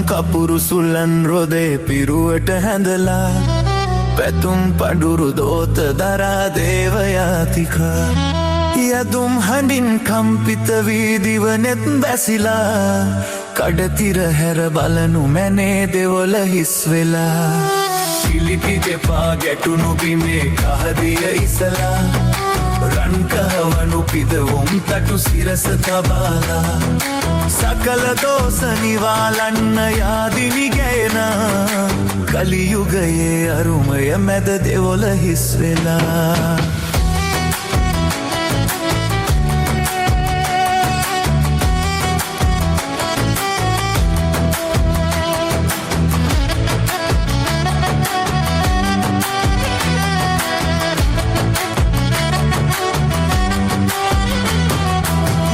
කපුරු සුල්ලන් රොදේ පිරුවට හැඳලා පැතුම් පඩුරු දෝත දරා දේවයාතිකා යදුම් හඬින් කම්පිත වීදිවනෙත් බැසිලා කඩතිර හැර බලනු මැනේ දෙවොල හිස් වෙලා පිලිපි දෙපා ගැටුණු බිමේ කහදිය ඉසලා රන්කහවනු පිදවුම් තටු සිරස තබාලා සකල දෝස නිවාලන්න යාදිනි ගැයෙන කලියුගයේ අරුමය මැද දෙවොල හිස් වෙලා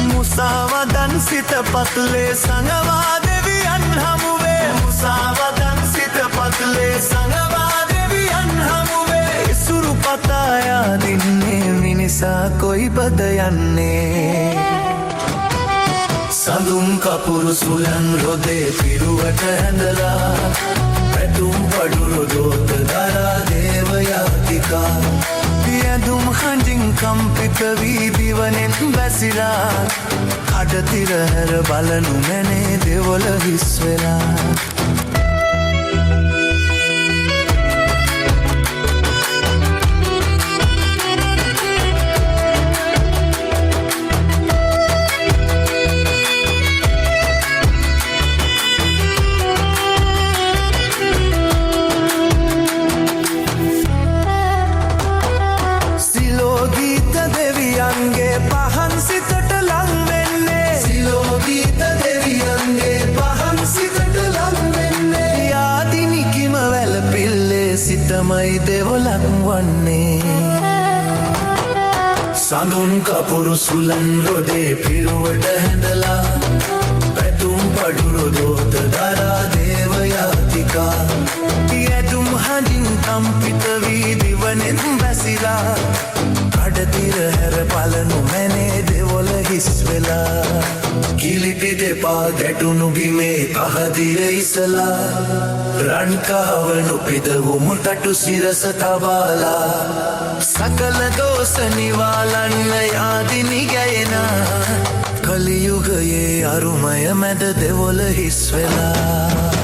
මුසාවදන් සිත පතුලේ සඟවා දෙවියන් හමුවේ මුසාවදන් සිත පතුලේ සඟවා දෙවියන් හමුවේ ඉසුරු පතායා දින්නේ මිනිසා කොයිබද යන්නේ සඳුම් කපුරු සුලන් රොදේ පිරුවට ඇඳලා පැතුම් පඩුරු දෝත දරා දේවයාතිකා යදුම් හඬින් කම්පිත වීදිවනෙන් බැසිලා කඩතිර හැර බලනු මැනේ දෙවොල හිස් වෙලා දෙවියන්ගේ පහන් සිතට ලං වෙන්නේ සිලෝගීත දෙවියන්ගේ පහන් සිතට ලං වෙන්නේ යාදිනි කිම වැළපිල්ලේ සිතමයි දෙවොලක් වන්නේ සඳුන් කපුරු සුලන් රොදේ පිරුවට හැඳලා පැතුම් පඩුරු දෝත දරා දේවයාතිකා යදුම් හඬින් කම්පිත වී දිවනෙත් බැසිලා කඩතිර හැර බලනු මැනේ දෙවොල හිස් වෙලා කිලිපි දෙපා ගැටුණු බිමේ කහදිය ඉසලා රන්කහවනු පිදවුමු තටු සිරස තබාලා සකල දෝස නිවාලන්න යාදිනි ගැයෙන කලියුගයේ අරුමය මැද දෙවොල හිස් වෙලා